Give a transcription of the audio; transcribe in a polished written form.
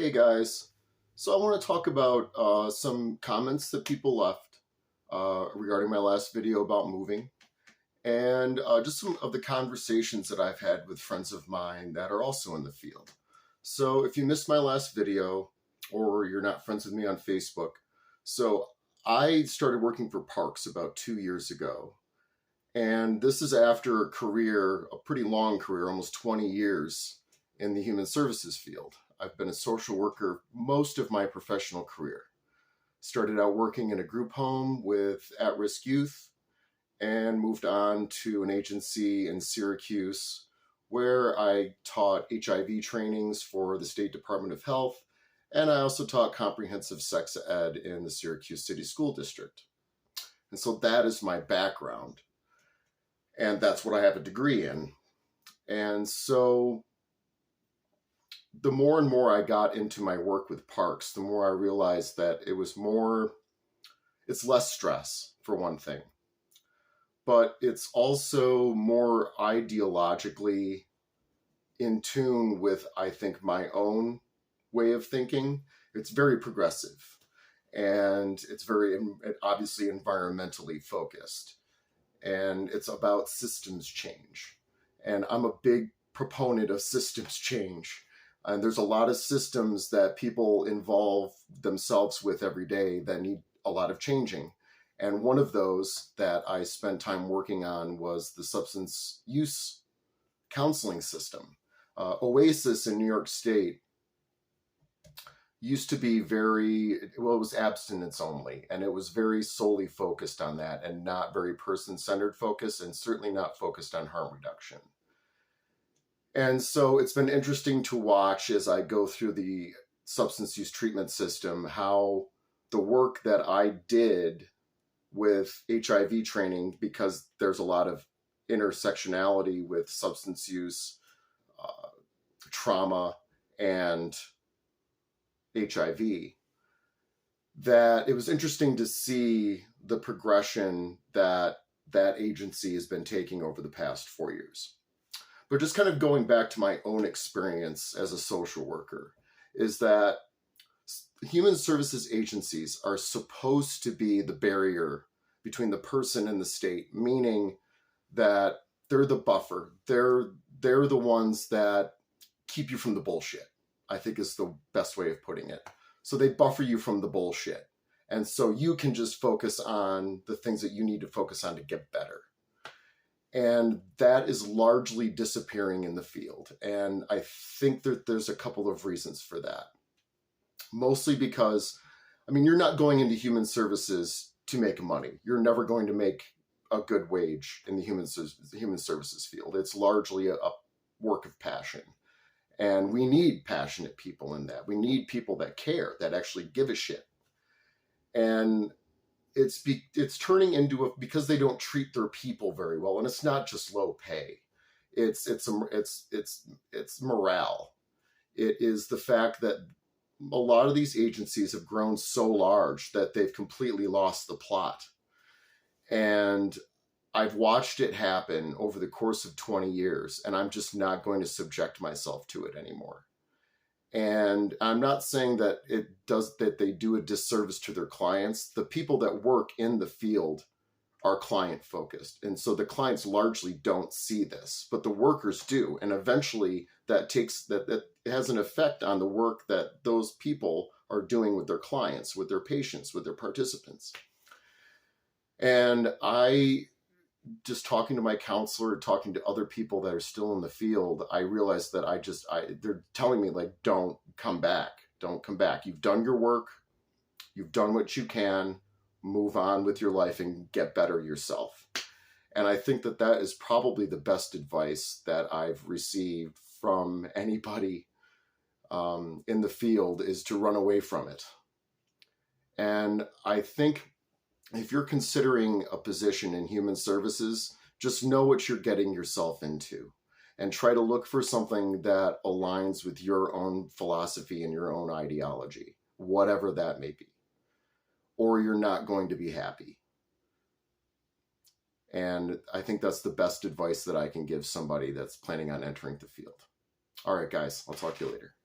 Hey guys, so I want to talk about some comments that people left regarding my last video about moving, and just some of the conversations that I've had with friends of mine that are also in the field. So if you missed my last video or you're not friends with me on Facebook, so I started working for Parks about 2 years ago, and this is after a pretty long career, almost 20 years in the human services field. I've been a social worker most of my professional career. Started out working in a group home with at-risk youth and moved on to an agency in Syracuse where I taught HIV trainings for the State Department of Health, and I also taught comprehensive sex ed in the Syracuse City School District. And so that is my background, and that's what I have a degree in. And so the more and more I got into my work with Parks, the more I realized that it's less stress, for one thing, but it's also more ideologically in tune with, I think, my own way of thinking. It's very progressive, and it's very obviously environmentally focused, and it's about systems change. And I'm a big proponent of systems change. And there's a lot of systems that people involve themselves with every day that need a lot of changing. And one of those that I spent time working on was the substance use counseling system. Oasis in New York State used to be it was abstinence only, and it was very solely focused on that and not very person-centered focus, and certainly not focused on harm reduction. And so it's been interesting to watch as I go through the substance use treatment system, how the work that I did with HIV training, because there's a lot of intersectionality with substance use, trauma, and HIV, that it was interesting to see the progression that that agency has been taking over the past 4 years. But just kind of going back to my own experience as a social worker, is that human services agencies are supposed to be the barrier between the person and the state, meaning that they're the buffer. They're the ones that keep you from the bullshit, I think is the best way of putting it. So they buffer you from the bullshit. And so you can just focus on the things that you need to focus on to get better. And that is largely disappearing in the field. And I think that there's a couple of reasons for that. Mostly because, you're not going into human services to make money. You're never going to make a good wage in the human services field. It's largely a work of passion. And we need passionate people in that. We need people that care, that actually give a shit. And it's turning into because they don't treat their people very well, and it's not just low pay. It's morale. It is the fact that a lot of these agencies have grown so large that they've completely lost the plot. And I've watched it happen over the course of 20 years, and I'm just not going to subject myself to it anymore. And I'm not saying that they do a disservice to their clients. The people that work in the field are client focused. And so the clients largely don't see this, but the workers do. And eventually that has an effect on the work that those people are doing with their clients, with their patients, with their participants. And just talking to my counselor, talking to other people that are still in the field, I realized that they're telling me, like, don't come back. Don't come back. You've done your work. You've done what you can. Move on with your life and get better yourself. And I think that that is probably the best advice that I've received from anybody in the field, is to run away from it. And I think if you're considering a position in human services, just know what you're getting yourself into and try to look for something that aligns with your own philosophy and your own ideology, whatever that may be, or you're not going to be happy. And I think that's the best advice that I can give somebody that's planning on entering the field. All right, guys, I'll talk to you later.